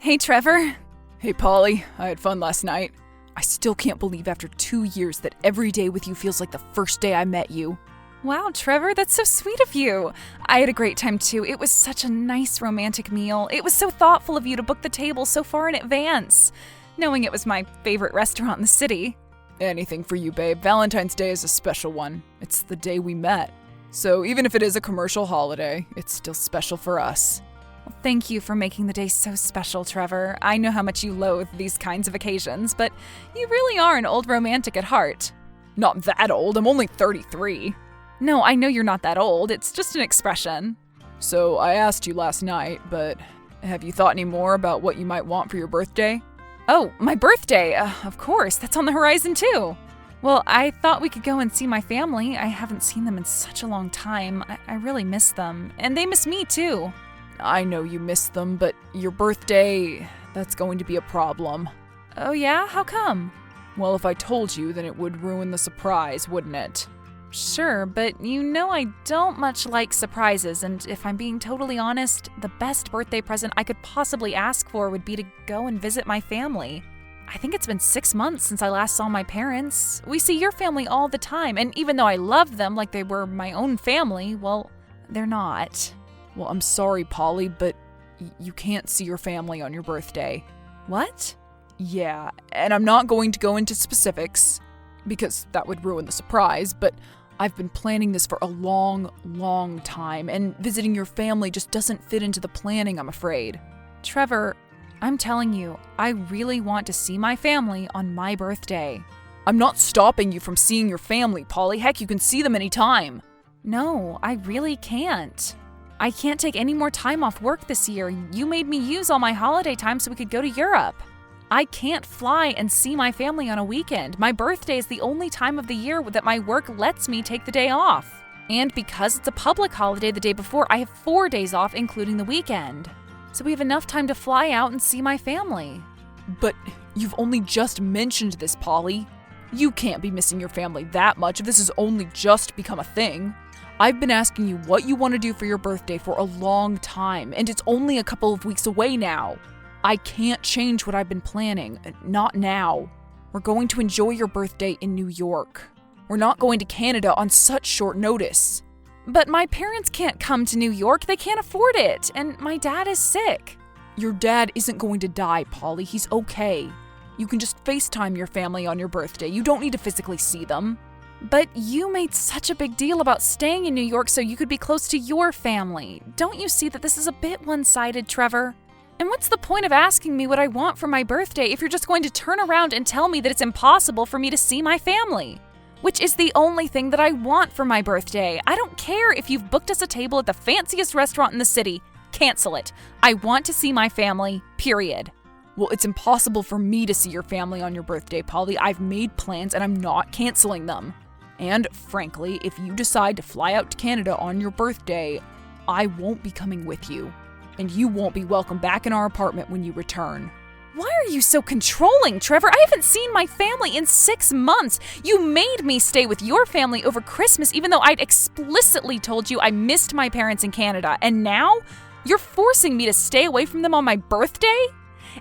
Hey, Trevor. Hey, Polly. I had fun last night. I still can't believe after 2 years that every day with you feels like the first day I met you. Wow, Trevor, that's so sweet of you. I had a great time too. It was such a nice romantic meal. It was so thoughtful of you to book the table so far in advance, knowing it was my favorite restaurant in the city. Anything for you, babe. Valentine's Day is a special one. It's the day we met. So even if it is a commercial holiday, it's still special for us. Well, thank you for making the day so special, Trevor. I know how much you loathe these kinds of occasions, but you really are an old romantic at heart. Not that old. I'm only 33. No, I know you're not that old. It's just an expression. So I asked you last night, but have you thought any more about what you might want for your birthday? Oh, my birthday. Of course. That's on the horizon too. Well, I thought we could go and see my family. I haven't seen them in such a long time. I really miss them. And they miss me too. I know you miss them, but your birthday, that's going to be a problem. Oh yeah? How come? Well, if I told you, then it would ruin the surprise, wouldn't it? Sure, but you know I don't much like surprises, and if I'm being totally honest, the best birthday present I could possibly ask for would be to go and visit my family. I think it's been 6 months since I last saw my parents. We see your family all the time, and even though I love them like they were my own family, well, they're not. Well, I'm sorry, Polly, but you can't see your family on your birthday. What? Yeah, and I'm not going to go into specifics, because that would ruin the surprise, but I've been planning this for a long, long time, and visiting your family just doesn't fit into the planning, I'm afraid. Trevor, I'm telling you, I really want to see my family on my birthday. I'm not stopping you from seeing your family, Polly. Heck, you can see them anytime. No, I really can't. I can't take any more time off work this year. You made me use all my holiday time so we could go to Europe. I can't fly and see my family on a weekend. My birthday is the only time of the year that my work lets me take the day off. And because it's a public holiday the day before, I have 4 days off, including the weekend. So we have enough time to fly out and see my family. But you've only just mentioned this, Polly. You can't be missing your family that much if this has only just become a thing. I've been asking you what you want to do for your birthday for a long time, and it's only a couple of weeks away now. I can't change what I've been planning. Not now. We're going to enjoy your birthday in New York. We're not going to Canada on such short notice. But my parents can't come to New York. They can't afford it. And my dad is sick. Your dad isn't going to die, Polly. He's okay. You can just FaceTime your family on your birthday. You don't need to physically see them. But you made such a big deal about staying in New York so you could be close to your family. Don't you see that this is a bit one-sided, Trevor? And what's the point of asking me what I want for my birthday if you're just going to turn around and tell me that it's impossible for me to see my family? Which is the only thing that I want for my birthday. I don't care if you've booked us a table at the fanciest restaurant in the city. Cancel it. I want to see my family, period. Well, it's impossible for me to see your family on your birthday, Polly. I've made plans and I'm not canceling them. And frankly, if you decide to fly out to Canada on your birthday, I won't be coming with you. And you won't be welcome back in our apartment when you return. Why are you so controlling, Trevor? I haven't seen my family in 6 months. You made me stay with your family over Christmas even though I'd explicitly told you I missed my parents in Canada. And now you're forcing me to stay away from them on my birthday?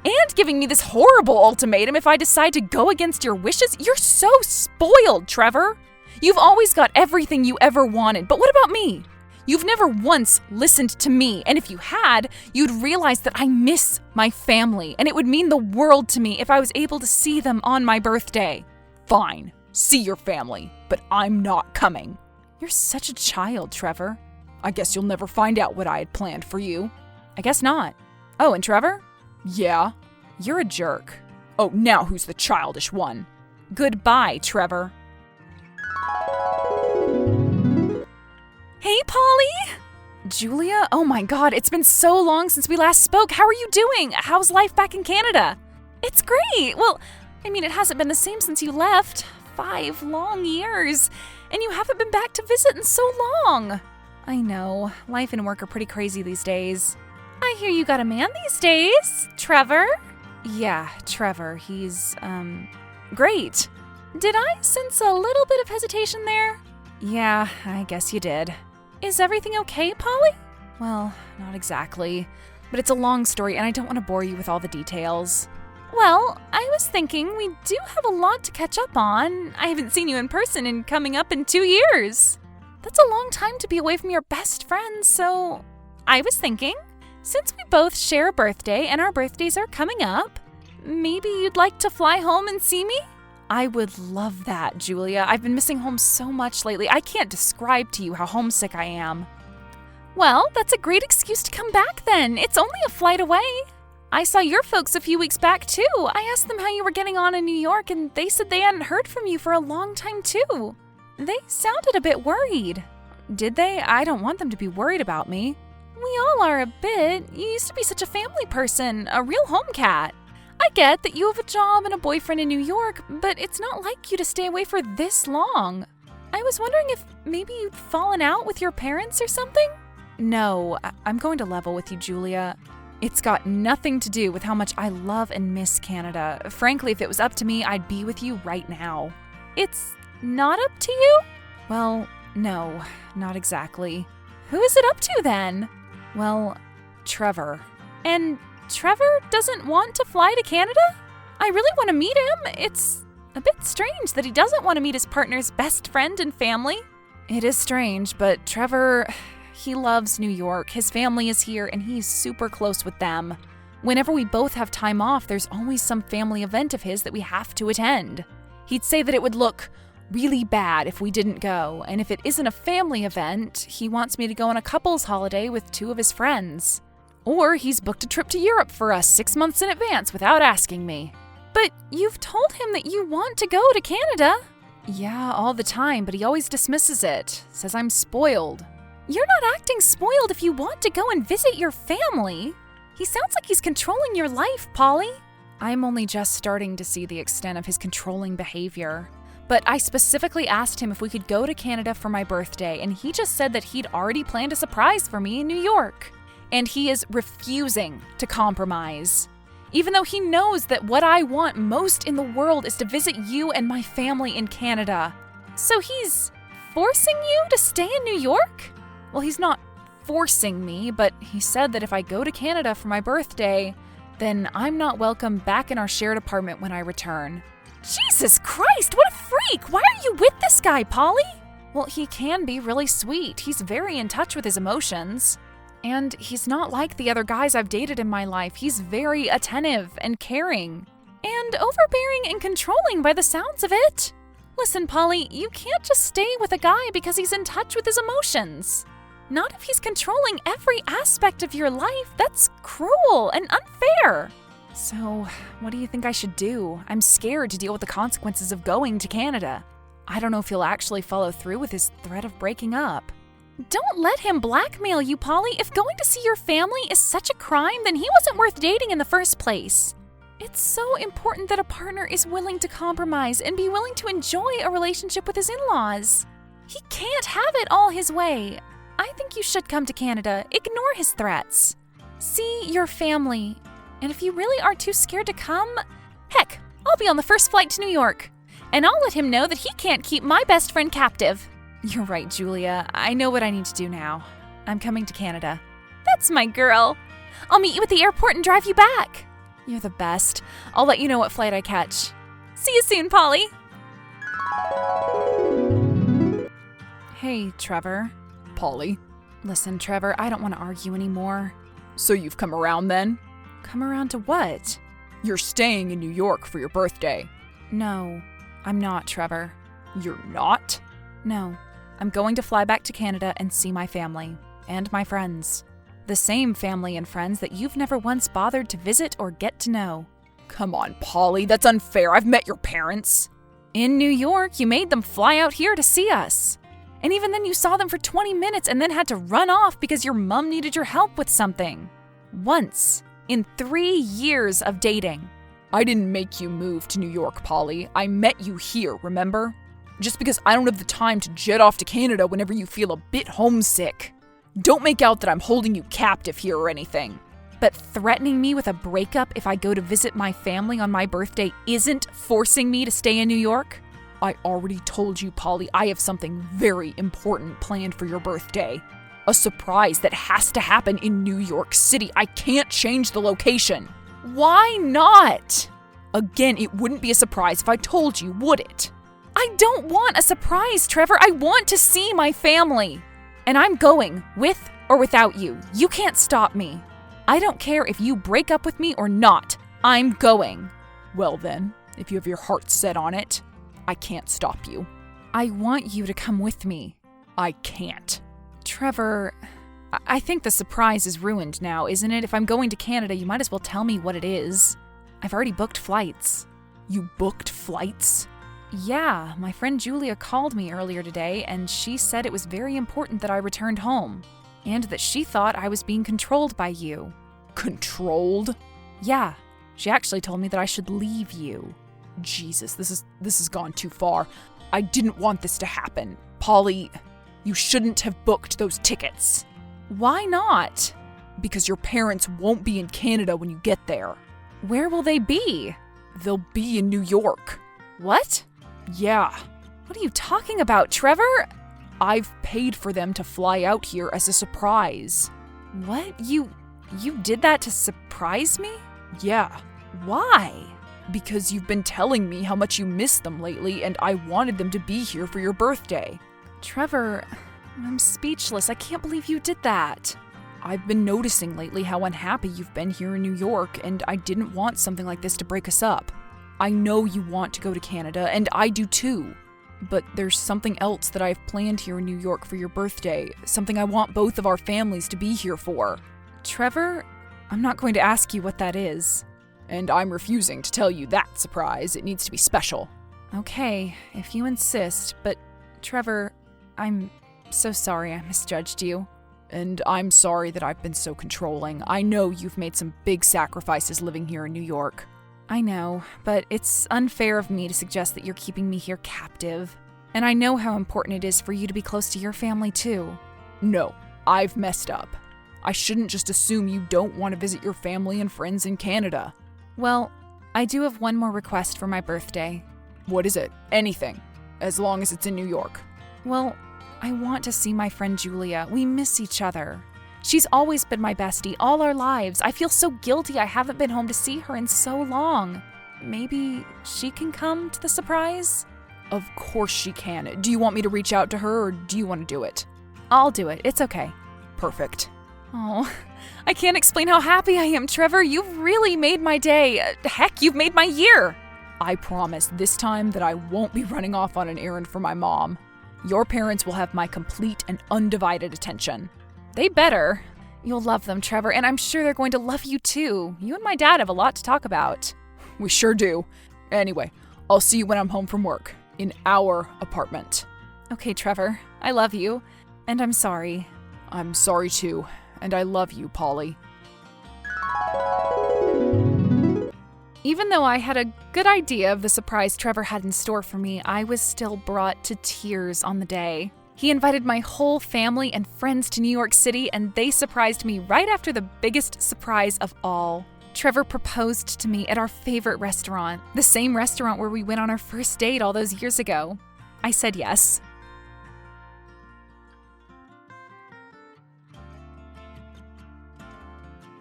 And giving me this horrible ultimatum if I decide to go against your wishes? You're so spoiled, Trevor. You've always got everything you ever wanted, but what about me? You've never once listened to me, and if you had, you'd realize that I miss my family, and it would mean the world to me if I was able to see them on my birthday. Fine, see your family, but I'm not coming. You're such a child, Trevor. I guess you'll never find out what I had planned for you. I guess not. Oh, and Trevor? Yeah? You're a jerk. Oh, now who's the childish one? Goodbye, Trevor. Hey, Polly! Julia? Oh my god, it's been so long since we last spoke. How are you doing? How's life back in Canada? It's great! Well, I mean, it hasn't been the same since you left. 5 long years. And you haven't been back to visit in so long. I know. Life and work are pretty crazy these days. I hear you got a man these days. Trevor? Yeah, Trevor. He's, great. Did I sense a little bit of hesitation there? Yeah, I guess you did. Is everything okay, Polly? Well, not exactly. but it's a long story and I don't want to bore you with all the details. Well, I was thinking we do have a lot to catch up on. I haven't seen you in person in coming up in 2 years. That's a long time to be away from your best friends, so I was thinking, since we both share a birthday and our birthdays are coming up, maybe you'd like to fly home and see me? I would love that, Julia. I've been missing home so much lately. I can't describe to you how homesick I am. Well, that's a great excuse to come back then. It's only a flight away. I saw your folks a few weeks back too. I asked them how you were getting on in New York and they said they hadn't heard from you for a long time too. They sounded a bit worried. Did they? I don't want them to be worried about me. We all are a bit. You used to be such a family person, a real home cat. I get that you have a job and a boyfriend in New York, but it's not like you to stay away for this long. I was wondering if maybe you'd fallen out with your parents or something? No, I'm going to level with you, Julia. It's got nothing to do with how much I love and miss Canada. Frankly, if it was up to me, I'd be with you right now. It's not up to you? Well, no, not exactly. Who is it up to then? Well, Trevor. And Trevor doesn't want to fly to Canada? I really want to meet him. It's a bit strange that he doesn't want to meet his partner's best friend and family. It is strange, but Trevor, he loves New York. His family is here and he's super close with them. Whenever we both have time off, there's always some family event of his that we have to attend. He'd say that it would look really bad if we didn't go, and if it isn't a family event, he wants me to go on a couple's holiday with 2 of his friends. Or he's booked a trip to Europe for us 6 months in advance without asking me. But you've told him that you want to go to Canada. Yeah, all the time, but he always dismisses it. Says I'm spoiled. You're not acting spoiled if you want to go and visit your family. He sounds like he's controlling your life, Polly. I'm only just starting to see the extent of his controlling behavior. But I specifically asked him if we could go to Canada for my birthday, and he just said that he'd already planned a surprise for me in New York. And he is refusing to compromise. Even though he knows that what I want most in the world is to visit you and my family in Canada. So he's forcing you to stay in New York? Well, he's not forcing me, but he said that if I go to Canada for my birthday, then I'm not welcome back in our shared apartment when I return. Jesus Christ, what a freak! Why are you with this guy, Polly? Well, he can be really sweet. He's very in touch with his emotions. And he's not like the other guys I've dated in my life. He's very attentive and caring. And overbearing and controlling by the sounds of it. Listen, Polly, you can't just stay with a guy because he's in touch with his emotions. Not if he's controlling every aspect of your life. That's cruel and unfair. So, what do you think I should do? I'm scared to deal with the consequences of going to Canada. I don't know if he'll actually follow through with his threat of breaking up. Don't let him blackmail you, Polly. If going to see your family is such a crime, then he wasn't worth dating in the first place. It's so important that a partner is willing to compromise and be willing to enjoy a relationship with his in-laws. He can't have it all his way. I think you should come to Canada. Ignore his threats. See your family. And if you really are too scared to come, heck, I'll be on the first flight to New York. And I'll let him know that he can't keep my best friend captive. You're right, Julia. I know what I need to do now. I'm coming to Canada. That's my girl. I'll meet you at the airport and drive you back. You're the best. I'll let you know what flight I catch. See you soon, Polly. Hey, Trevor. Polly. Listen, Trevor, I don't want to argue anymore. So you've come around then? Come around to what? You're staying in New York for your birthday. No, I'm not, Trevor. You're not? No. I'm going to fly back to Canada and see my family. And my friends. The same family and friends that you've never once bothered to visit or get to know. Come on, Polly, that's unfair. I've met your parents. In New York, you made them fly out here to see us. And even then you saw them for 20 minutes and then had to run off because your mom needed your help with something. Once. In 3 years of dating. I didn't make you move to New York, Polly. I met you here, remember? Just because I don't have the time to jet off to Canada whenever you feel a bit homesick. Don't make out that I'm holding you captive here or anything. But threatening me with a breakup if I go to visit my family on my birthday isn't forcing me to stay in New York? I already told you, Polly, I have something very important planned for your birthday. A surprise that has to happen in New York City. I can't change the location. Why not? Again, it wouldn't be a surprise if I told you, would it? I don't want a surprise, Trevor. I want to see my family. And I'm going, with or without you. You can't stop me. I don't care if you break up with me or not. I'm going. Well then, if you have your heart set on it, I can't stop you. I want you to come with me. I can't. Trevor, I think the surprise is ruined now, isn't it? If I'm going to Canada, you might as well tell me what it is. I've already booked flights. You booked flights? Yeah, my friend Julia called me earlier today, and she said it was very important that I returned home, and that she thought I was being controlled by you. Controlled? Yeah, she actually told me that I should leave you. Jesus, this has gone too far. I didn't want this to happen. Polly, you shouldn't have booked those tickets. Why not? Because your parents won't be in Canada when you get there. Where will they be? They'll be in New York. What? Yeah. What are you talking about, Trevor? I've paid for them to fly out here as a surprise. What? You did that to surprise me? Yeah. Why? Because you've been telling me how much you miss them lately, and I wanted them to be here for your birthday. Trevor, I'm speechless. I can't believe you did that. I've been noticing lately how unhappy you've been here in New York, and I didn't want something like this to break us up. I know you want to go to Canada, and I do too. But there's something else that I've planned here in New York for your birthday, something I want both of our families to be here for. Trevor, I'm not going to ask you what that is. And I'm refusing to tell you that surprise. It needs to be special. Okay, if you insist, but Trevor, I'm so sorry I misjudged you. And I'm sorry that I've been so controlling. I know you've made some big sacrifices living here in New York. I know, but it's unfair of me to suggest that you're keeping me here captive. And I know how important it is for you to be close to your family too. No, I've messed up. I shouldn't just assume you don't want to visit your family and friends in Canada. Well, I do have one more request for my birthday. What is it? Anything. As long as it's in New York. Well, I want to see my friend Julia. We miss each other. She's always been my bestie all our lives. I feel so guilty I haven't been home to see her in so long. Maybe she can come to the surprise? Of course she can. Do you want me to reach out to her, or do you want to do it? I'll do it. It's okay. Perfect. Oh, I can't explain how happy I am, Trevor. You've really made my day. Heck, you've made my year. I promise this time that I won't be running off on an errand for my mom. Your parents will have my complete and undivided attention. They better. You'll love them, Trevor, and I'm sure they're going to love you too. You and my dad have a lot to talk about. We sure do. Anyway, I'll see you when I'm home from work, in our apartment. Okay, Trevor, I love you, and I'm sorry. I'm sorry too, and I love you, Polly. Even though I had a good idea of the surprise Trevor had in store for me, I was still brought to tears on the day. He invited my whole family and friends to New York City, and they surprised me right after the biggest surprise of all. Trevor proposed to me at our favorite restaurant, the same restaurant where we went on our first date all those years ago. I said yes.